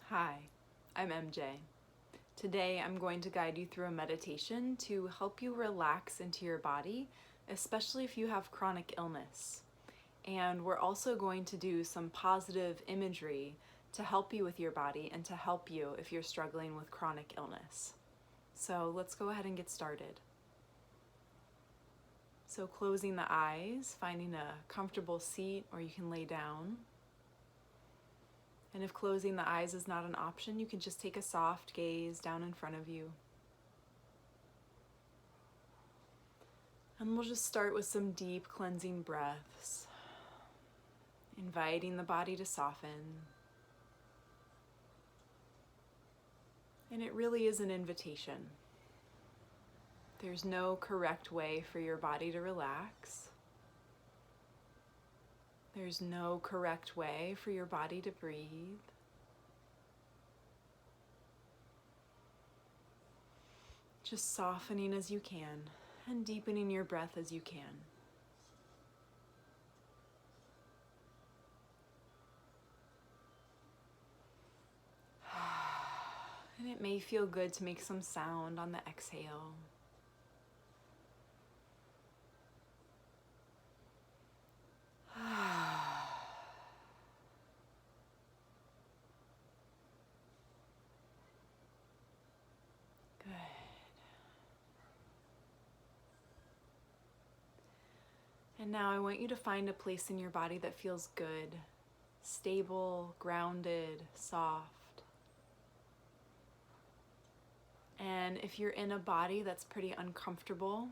Hi, I'm MJ. Today I'm going to guide you through a meditation to help you relax into your body, especially if you have chronic illness. And we're also going to do some positive imagery to help you with your body and to help you if you're struggling with chronic illness. So let's go ahead and get started. So closing the eyes, finding a comfortable seat or you can lay down. And if closing the eyes is not an option, you can just take a soft gaze down in front of you. And we'll just start with some deep cleansing breaths, inviting the body to soften. And it really is an invitation. There's no correct way for your body to relax. There's no correct way for your body to breathe. Just softening as you can and deepening your breath as you can. And it may feel good to make some sound on the exhale. Good. And now I want you to find a place in your body that feels good, stable, grounded, soft. And if you're in a body that's pretty uncomfortable,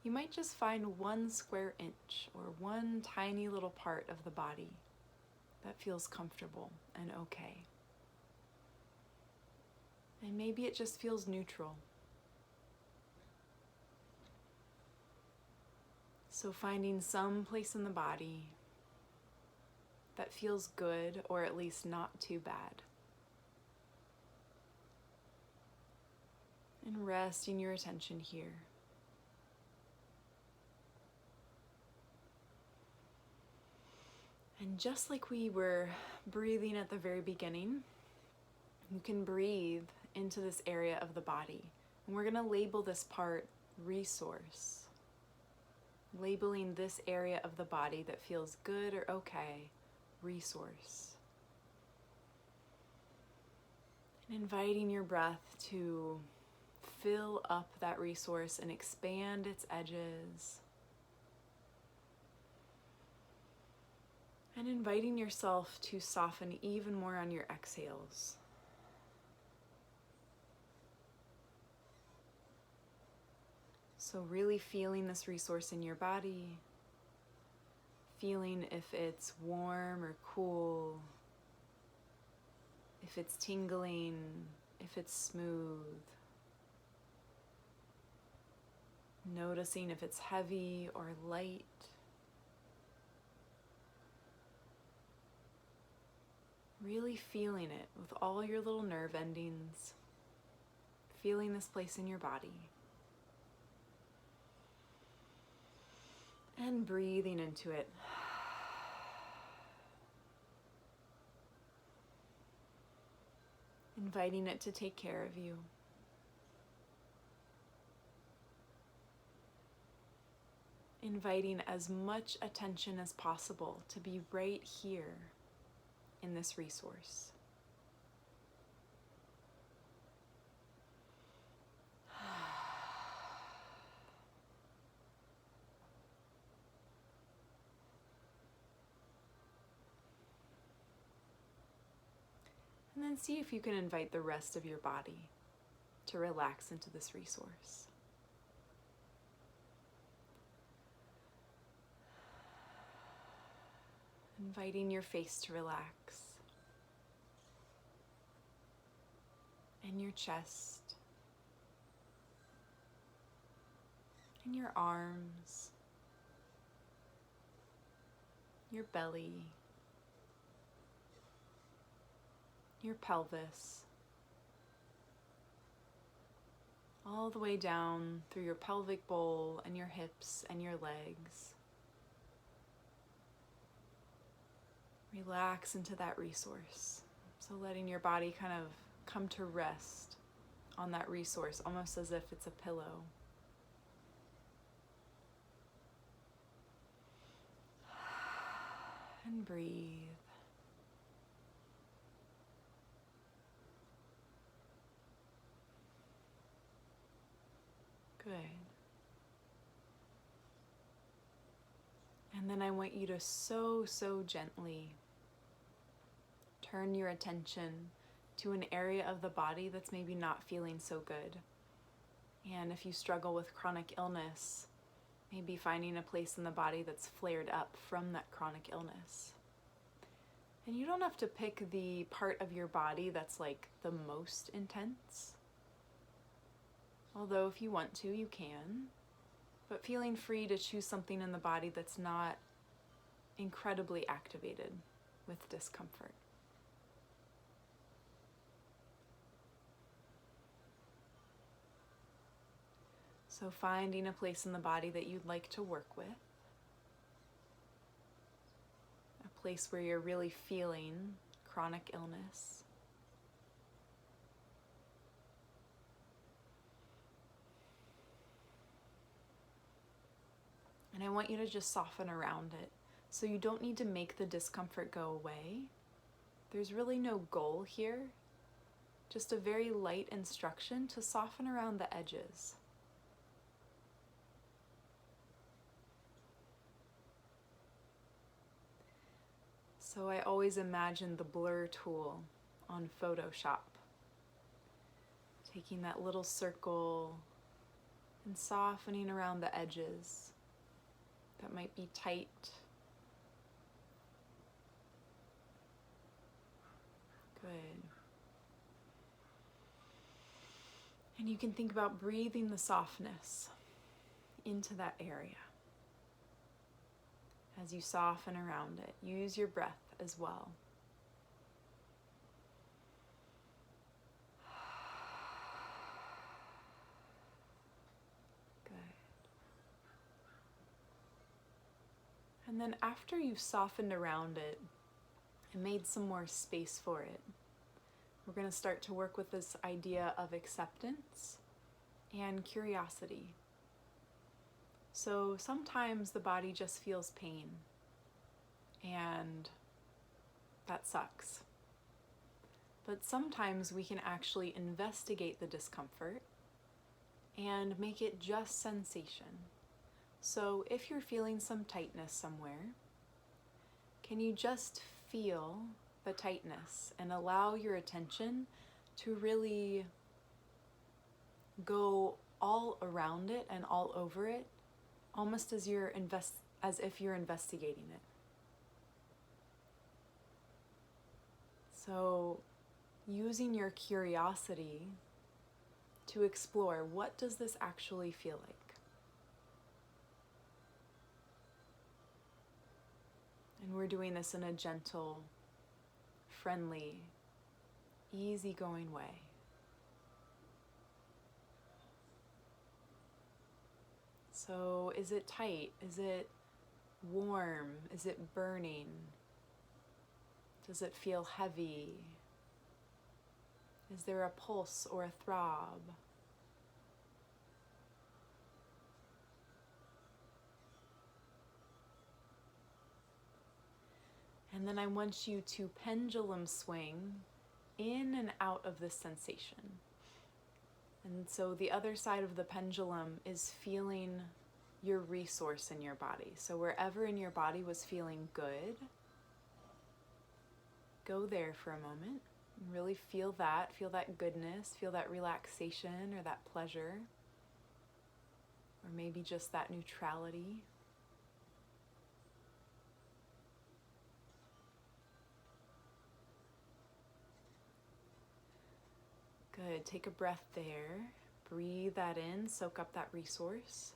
you might just find 1 square inch or one tiny little part of the body that feels comfortable and okay. And maybe it just feels neutral. So finding some place in the body that feels good or at least not too bad. And resting your attention here. And just like we were breathing at the very beginning, you can breathe into this area of the body. And we're going to label this part resource. Labeling this area of the body that feels good or okay, resource. And inviting your breath to fill up that resource and expand its edges. And inviting yourself to soften even more on your exhales. So really feeling this resource in your body, feeling if it's warm or cool, if it's tingling, if it's smooth. Noticing if it's heavy or light. Really feeling it with all your little nerve endings. Feeling this place in your body. And breathing into it. Inviting it to take care of you. Inviting as much attention as possible to be right here in this resource. And then see if you can invite the rest of your body to relax into this resource. Inviting your face to relax. And your chest. And your arms. Your belly. Your pelvis. All the way down through your pelvic bowl and your hips and your legs. Relax into that resource. So letting your body kind of come to rest on that resource, almost as if it's a pillow. And breathe. Good. And then I want you to so gently turn your attention to an area of the body that's maybe not feeling so good. And if you struggle with chronic illness, maybe finding a place in the body that's flared up from that chronic illness. And you don't have to pick the part of your body that's like the most intense. Although if you want to, you can. But feeling free to choose something in the body that's not incredibly activated with discomfort. So finding a place in the body that you'd like to work with. A place where you're really feeling chronic illness. And I want you to just soften around it. So you don't need to make the discomfort go away. There's really no goal here. Just a very light instruction to soften around the edges. So I always imagine the blur tool on Photoshop. Taking that little circle and softening around the edges that might be tight. Good. And you can think about breathing the softness into that area. As you soften around it, use your breath as well. Good. And then after you've softened around it and made some more space for it, we're going to start to work with this idea of acceptance and curiosity. So sometimes the body just feels pain, and that sucks. But sometimes we can actually investigate the discomfort and make it just sensation. So if you're feeling some tightness somewhere, can you just feel the tightness and allow your attention to really go all around it and all over it, almost as if you're investigating it. So using your curiosity to explore, what does this actually feel like? And we're doing this in a gentle, friendly, easygoing way. So is it tight? Is it warm? Is it burning? Does it feel heavy? Is there a pulse or a throb? And then I want you to pendulum swing in and out of this sensation. And so the other side of the pendulum is feeling your resource in your body. So wherever in your body was feeling good, go there for a moment and really feel that goodness, feel that relaxation or that pleasure, or maybe just that neutrality. Good. Take a breath there. Breathe that in. Soak up that resource.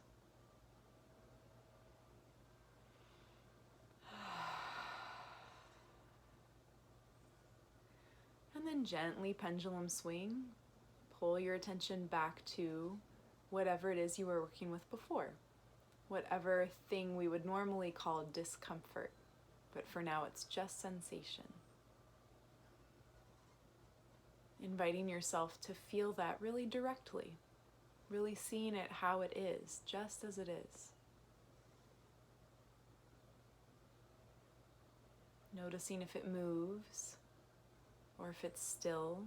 And then gently pendulum swing. Pull your attention back to whatever it is you were working with before. Whatever thing we would normally call discomfort. But for now, it's just sensation. inviting yourself to feel that really directly, really seeing it how it is, just as it is. Noticing if it moves or if it's still.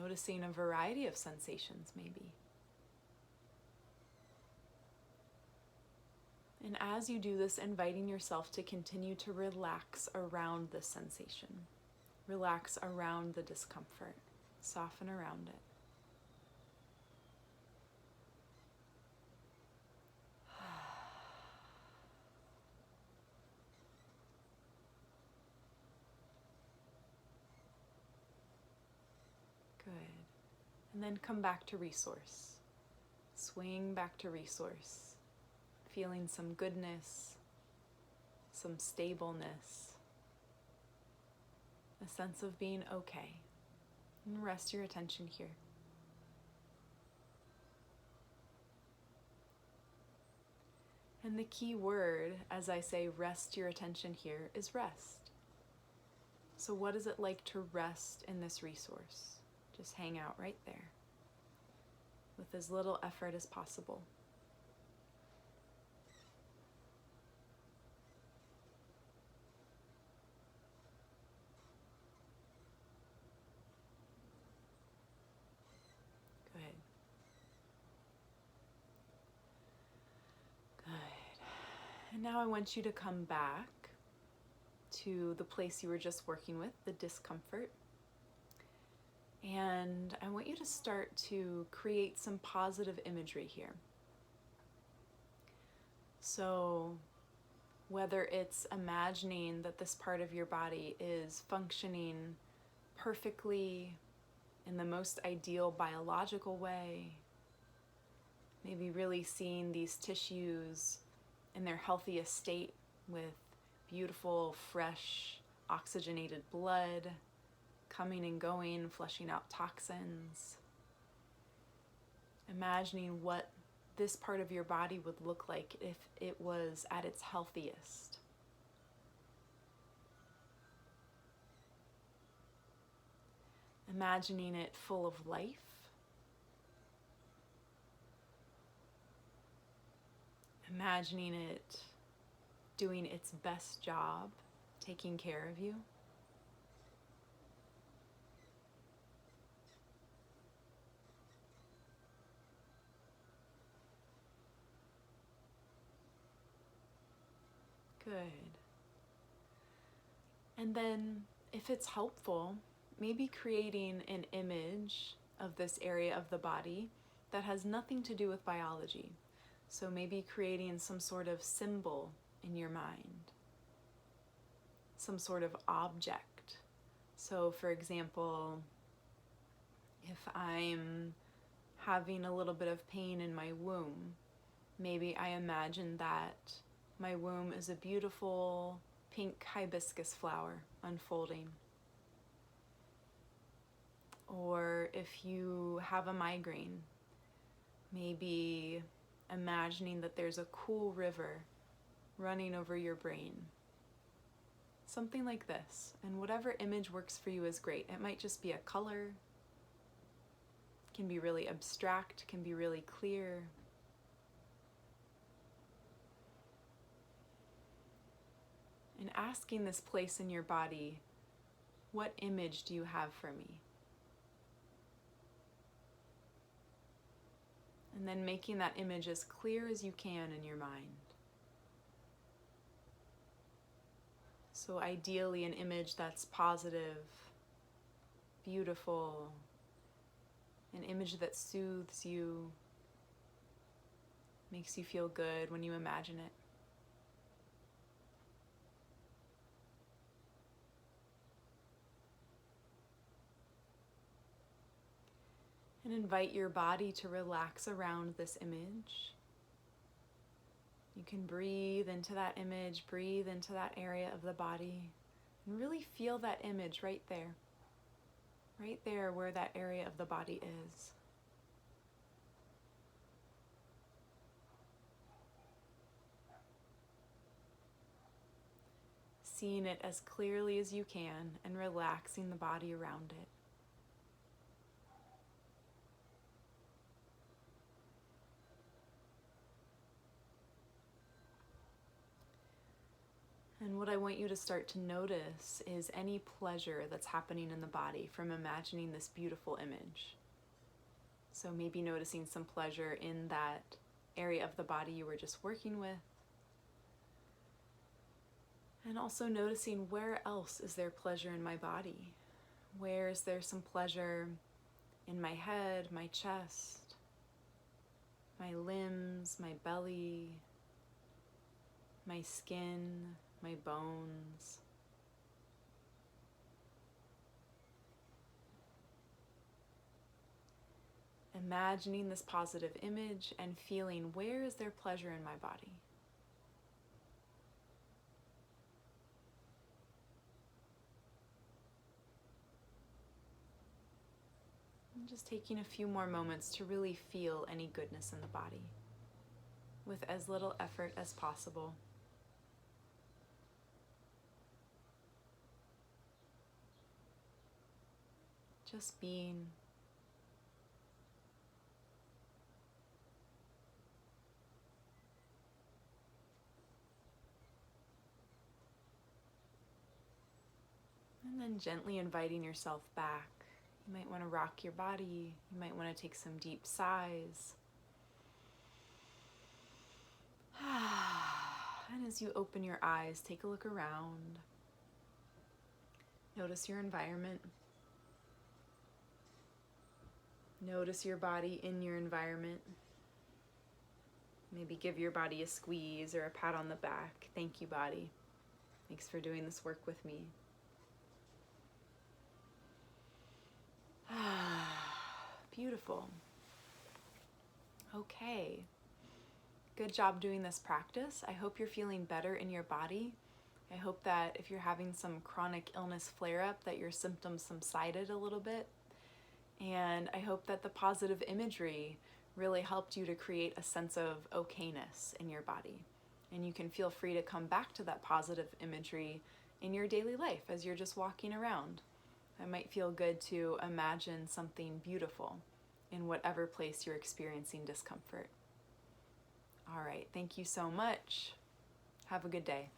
Noticing a variety of sensations, maybe. And as you do this, inviting yourself to continue to relax around the sensation. Relax around the discomfort. Soften around it. Good. And then come back to resource. Swing back to resource. Feeling some goodness, some stableness, a sense of being okay. And rest your attention here. And the key word, as I say, rest your attention here, is rest. So what is it like to rest in this resource? Just hang out right there with as little effort as possible. Good. Good. And now I want you to come back to the place you were just working with, the discomfort. And I want you to start to create some positive imagery here. So whether it's imagining that this part of your body is functioning perfectly in the most ideal biological way, maybe really seeing these tissues in their healthiest state with beautiful, fresh, oxygenated blood, coming and going, flushing out toxins. Imagining what this part of your body would look like if it was at its healthiest. Imagining it full of life. Imagining it doing its best job, taking care of you. Good. And then, if it's helpful, maybe creating an image of this area of the body that has nothing to do with biology. So maybe creating some sort of symbol in your mind, some sort of object. So for example, if I'm having a little bit of pain in my womb, maybe I imagine that my womb is a beautiful pink hibiscus flower unfolding. Or if you have a migraine, maybe imagining that there's a cool river running over your brain. Something like this. And whatever image works for you is great. It might just be a color. It can be really abstract, can be really clear. And asking this place in your body, what image do you have for me? And then making that image as clear as you can in your mind. So ideally an image that's positive, beautiful, an image that soothes you, makes you feel good when you imagine it. And invite your body to relax around this image. You can breathe into that image, breathe into that area of the body, and really feel that image right there where that area of the body is. seeing it as clearly as you can and relaxing the body around it. And what I want you to start to notice is any pleasure that's happening in the body from imagining this beautiful image. So maybe noticing some pleasure in that area of the body you were just working with. And also noticing where else is there pleasure in my body? Where is there some pleasure in my head, my chest, my limbs, my belly, my skin, my bones? Imagining this positive image and feeling where is there pleasure in my body. And just taking a few more moments to really feel any goodness in the body with as little effort as possible. Just being. And then gently inviting yourself back. You might want to rock your body. You might want to take some deep sighs. And as you open your eyes, take a look around. Notice your environment. Notice your body in your environment. Maybe give your body a squeeze or a pat on the back. Thank you, body. Thanks for doing this work with me. Beautiful. Okay. Good job doing this practice. I hope you're feeling better in your body. I hope that if you're having some chronic illness flare-up, that your symptoms subsided a little bit. And I hope that the positive imagery really helped you to create a sense of okayness in your body. And you can feel free to come back to that positive imagery in your daily life as you're just walking around. It might feel good to imagine something beautiful in whatever place you're experiencing discomfort. All right, thank you so much. Have a good day.